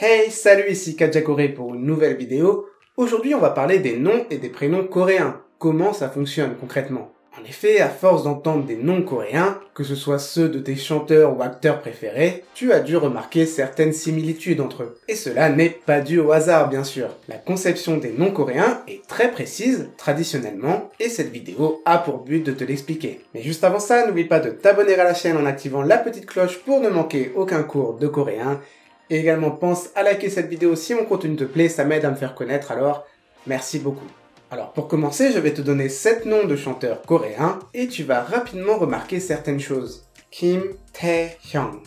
Hey, salut, ici Katja Corée pour une nouvelle vidéo. Aujourd'hui, on va parler des noms et des prénoms coréens. Comment ça fonctionne concrètement? En effet, à force d'entendre des noms coréens, que ce soit ceux de tes chanteurs ou acteurs préférés, tu as dû remarquer certaines similitudes entre eux. Et cela n'est pas dû au hasard, bien sûr. La conception des noms coréens est très précise, traditionnellement, et cette vidéo a pour but de te l'expliquer. Mais juste avant ça, n'oublie pas de t'abonner à la chaîne en activant la petite cloche pour ne manquer aucun cours de coréen. Et également pense à liker cette vidéo si mon contenu te plaît, ça m'aide à me faire connaître, alors merci beaucoup. Alors pour commencer, je vais te donner 7 noms de chanteurs coréens et tu vas rapidement remarquer certaines choses. Kim Tae-hyung,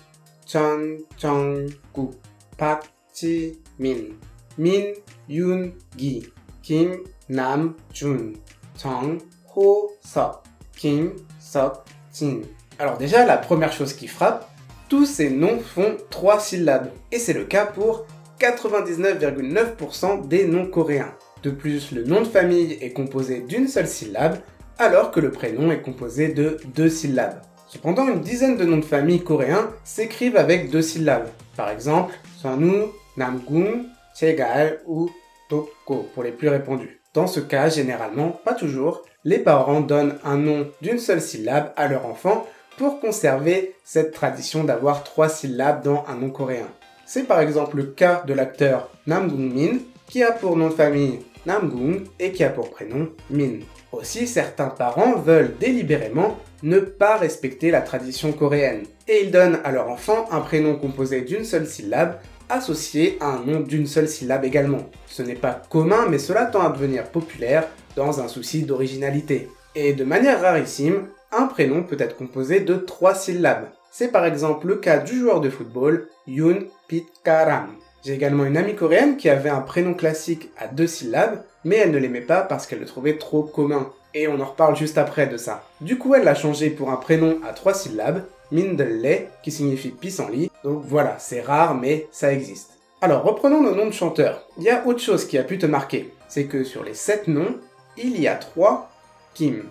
Chun Jung-kook, Park Ji-min, Min Yoon-gi, Kim Nam-jun, Jung Ho-seok, Kim Seok-jin. Alors déjà, la première chose qui frappe, tous ces noms font 3 syllabes, et c'est le cas pour 99,9% des noms coréens. De plus, le nom de famille est composé d'une seule syllabe, alors que le prénom est composé de 2 syllabes. Cependant, une dizaine de noms de famille coréens s'écrivent avec 2 syllabes. Par exemple, Sunwoo, Namgung, Chegal ou Tokgo pour les plus répandus. Dans ce cas, généralement, pas toujours, les parents donnent un nom d'une seule syllabe à leur enfant pour conserver cette tradition d'avoir 3 syllabes dans un nom coréen. C'est par exemple le cas de l'acteur Namgung Min, qui a pour nom de famille Namgung et qui a pour prénom Min. Aussi, certains parents veulent délibérément ne pas respecter la tradition coréenne, et ils donnent à leur enfant un prénom composé d'une seule syllabe, associé à un nom d'une seule syllabe également. Ce n'est pas commun, mais cela tend à devenir populaire dans un souci d'originalité. Et de manière rarissime, un prénom peut être composé de 3 syllabes. C'est par exemple le cas du joueur de football Yoon Pit-karam. J'ai également une amie coréenne qui avait un prénom classique à 2 syllabes, mais elle ne l'aimait pas parce qu'elle le trouvait trop commun. Et on en reparle juste après de ça. Du coup, elle l'a changé pour un prénom à 3 syllabes, Mindele, qui signifie pissenlit. Donc voilà, c'est rare, mais ça existe. Alors, reprenons nos noms de chanteurs. Il y a autre chose qui a pu te marquer. C'est que sur les 7 noms, il y a 3 Kim.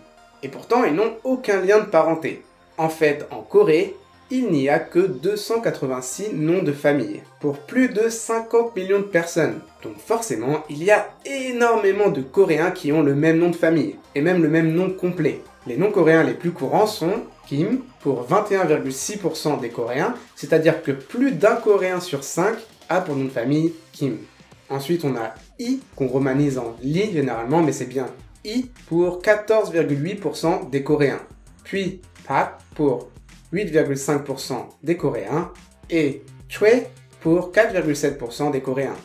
Et pourtant, ils n'ont aucun lien de parenté. En fait, en Corée, il n'y a que 286 noms de famille, pour plus de 50 millions de personnes. Donc forcément, il y a énormément de Coréens qui ont le même nom de famille, et même le même nom complet. Les noms coréens les plus courants sont Kim, pour 21,6% des Coréens, c'est-à-dire que plus d'un Coréen sur 5 a pour nom de famille Kim. Ensuite, on a I, qu'on romanise en Lee généralement, mais c'est bien I pour 14,8% des Coréens, puis Pak pour 8,5% des Coréens et Choi pour 4,7% des Coréens.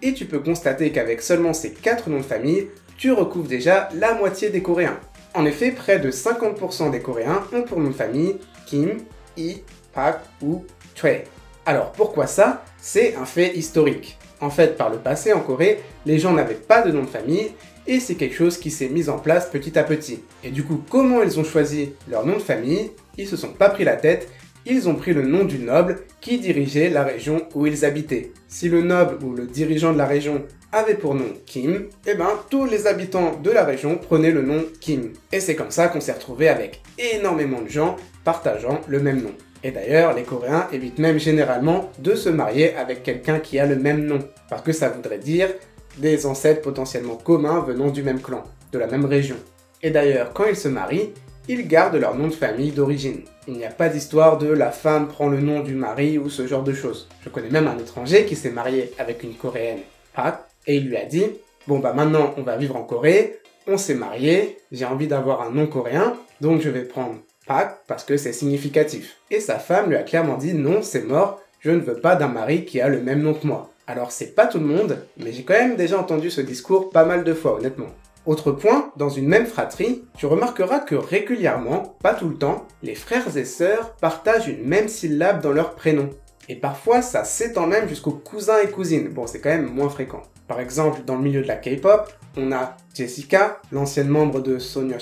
Et tu peux constater qu'avec seulement ces 4 noms de famille, tu recouvres déjà la moitié des Coréens. En effet, près de 50% des Coréens ont pour nom de famille Kim, I, Pak ou Choi. Alors pourquoi ça? C'est un fait historique. En fait, par le passé en Corée, les gens n'avaient pas de nom de famille, et c'est quelque chose qui s'est mis en place petit à petit. Et du coup, comment ils ont choisi leur nom de famille? Ils se sont pas pris la tête, ils ont pris le nom du noble qui dirigeait la région où ils habitaient. Si le noble ou le dirigeant de la région avait pour nom Kim, eh ben tous les habitants de la région prenaient le nom Kim. Et c'est comme ça qu'on s'est retrouvé avec énormément de gens partageant le même nom. Et d'ailleurs, les Coréens évitent même généralement de se marier avec quelqu'un qui a le même nom, parce que ça voudrait dire des ancêtres potentiellement communs venant du même clan, de la même région. Et d'ailleurs, quand ils se marient, ils gardent leur nom de famille d'origine. Il n'y a pas d'histoire de la femme prend le nom du mari ou ce genre de choses. Je connais même un étranger qui s'est marié avec une Coréenne, Park, et il lui a dit « Bon bah maintenant on va vivre en Corée, on s'est marié, j'ai envie d'avoir un nom coréen, donc je vais prendre Park parce que c'est significatif. » Et sa femme lui a clairement dit « Non, c'est mort, je ne veux pas d'un mari qui a le même nom que moi. » Alors c'est pas tout le monde, mais j'ai quand même déjà entendu ce discours pas mal de fois honnêtement. Autre point, dans une même fratrie, tu remarqueras que régulièrement, pas tout le temps, les frères et sœurs partagent une même syllabe dans leur prénom. Et parfois ça s'étend même jusqu'aux cousins et cousines, bon c'est quand même moins fréquent. Par exemple, dans le milieu de la K-pop, on a Jessica, l'ancienne membre de Soyeon,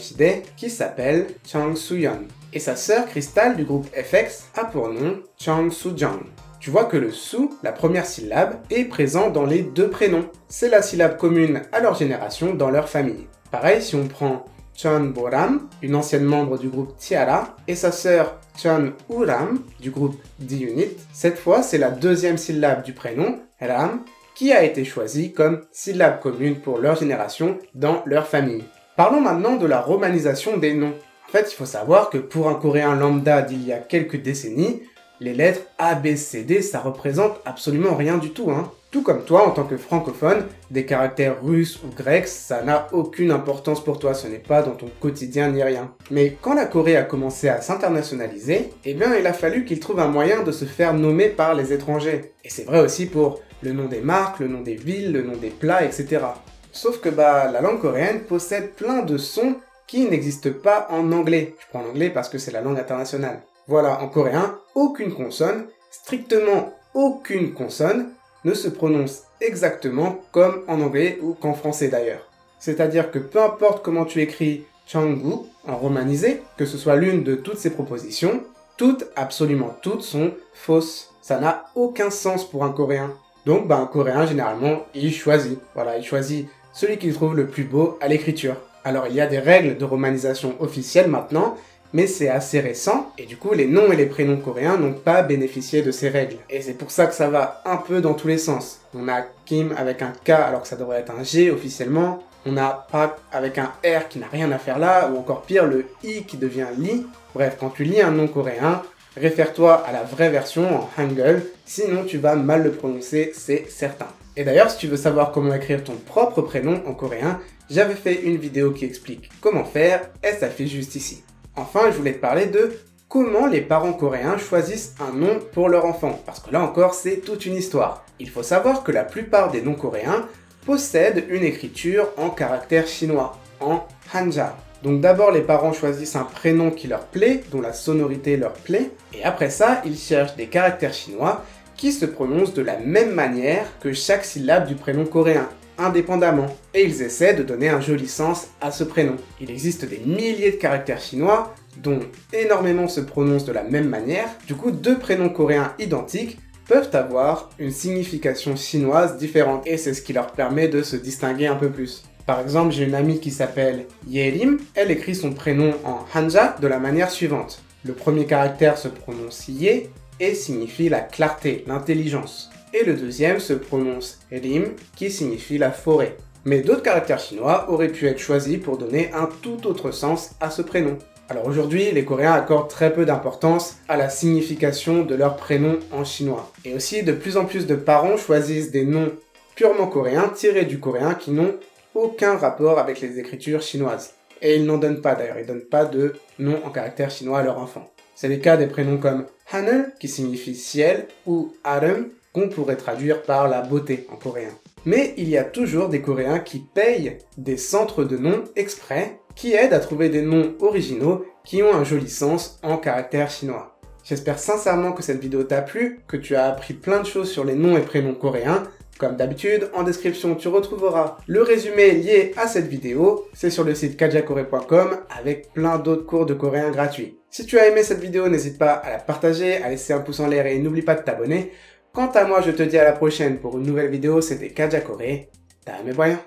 qui s'appelle Chang Soo-yeon. Et sa sœur Crystal du groupe FX a pour nom Chang Soo-jung. Tu vois que le sou, la première syllabe, est présent dans les 2 prénoms. C'est la syllabe commune à leur génération dans leur famille. Pareil, si on prend Chun Boram, une ancienne membre du groupe T-ara, et sa sœur Chun Uram, du groupe D-Unit. Cette fois, c'est la deuxième syllabe du prénom, ram, qui a été choisi comme syllabe commune pour leur génération dans leur famille. Parlons maintenant de la romanisation des noms. En fait, il faut savoir que pour un coréen lambda d'il y a quelques décennies, les lettres A, B, C, D, ça représente absolument rien du tout, hein. Tout comme toi, en tant que francophone, des caractères russes ou grecs, ça n'a aucune importance pour toi, ce n'est pas dans ton quotidien ni rien. Mais quand la Corée a commencé à s'internationaliser, eh bien il a fallu qu'ils trouvent un moyen de se faire nommer par les étrangers. Et c'est vrai aussi pour le nom des marques, le nom des villes, le nom des plats, etc. Sauf que la langue coréenne possède plein de sons qui n'existent pas en anglais. Je prends l'anglais parce que c'est la langue internationale. Voilà, en coréen, aucune consonne, strictement aucune consonne, ne se prononce exactement comme en anglais ou qu'en français d'ailleurs. C'est-à-dire que peu importe comment tu écris Changgu en romanisé, que ce soit l'une de toutes ces propositions, toutes, absolument toutes, sont fausses. Ça n'a aucun sens pour un coréen. Donc un coréen généralement, il choisit. Voilà, il choisit celui qu'il trouve le plus beau à l'écriture. Alors il y a des règles de romanisation officielles maintenant, mais c'est assez récent, et du coup les noms et les prénoms coréens n'ont pas bénéficié de ces règles. Et c'est pour ça que ça va un peu dans tous les sens. On a Kim avec un K alors que ça devrait être un G officiellement, on a Park avec un R qui n'a rien à faire là, ou encore pire, le I qui devient Li. Bref, quand tu lis un nom coréen, réfère-toi à la vraie version en Hangul, sinon tu vas mal le prononcer, c'est certain. Et d'ailleurs, si tu veux savoir comment écrire ton propre prénom en coréen, j'avais fait une vidéo qui explique comment faire, et ça fait juste ici. Enfin, je voulais te parler de comment les parents coréens choisissent un nom pour leur enfant, parce que là encore, c'est toute une histoire. Il faut savoir que la plupart des noms coréens possèdent une écriture en caractère chinois, en hanja. Donc d'abord, les parents choisissent un prénom qui leur plaît, dont la sonorité leur plaît, et après ça, ils cherchent des caractères chinois qui se prononcent de la même manière que chaque syllabe du prénom coréen, indépendamment, et ils essaient de donner un joli sens à ce prénom. Il existe des milliers de caractères chinois, dont énormément se prononcent de la même manière, du coup deux prénoms coréens identiques peuvent avoir une signification chinoise différente, et c'est ce qui leur permet de se distinguer un peu plus. Par exemple, j'ai une amie qui s'appelle Yerim, elle écrit son prénom en hanja de la manière suivante. Le premier caractère se prononce Ye et signifie la clarté, l'intelligence. Et le deuxième se prononce Rim, qui signifie la forêt. Mais d'autres caractères chinois auraient pu être choisis pour donner un tout autre sens à ce prénom. Alors aujourd'hui, les Coréens accordent très peu d'importance à la signification de leur prénom en chinois. Et aussi, de plus en plus de parents choisissent des noms purement coréens, tirés du coréen, qui n'ont aucun rapport avec les écritures chinoises. Et ils n'en donnent pas d'ailleurs, ils donnent pas de nom en caractère chinois à leur enfant. C'est le cas des prénoms comme Haneul, qui signifie ciel, ou Arum, qu'on pourrait traduire par la beauté en coréen. Mais il y a toujours des Coréens qui payent des centres de noms exprès, qui aident à trouver des noms originaux qui ont un joli sens en caractère chinois. J'espère sincèrement que cette vidéo t'a plu, que tu as appris plein de choses sur les noms et prénoms coréens. Comme d'habitude, en description, tu retrouveras le résumé lié à cette vidéo. C'est sur le site kajakore.com avec plein d'autres cours de coréen gratuits. Si tu as aimé cette vidéo, n'hésite pas à la partager, à laisser un pouce en l'air et n'oublie pas de t'abonner. Quant à moi, je te dis à la prochaine pour une nouvelle vidéo. C'était Kajakore. Daame boyan.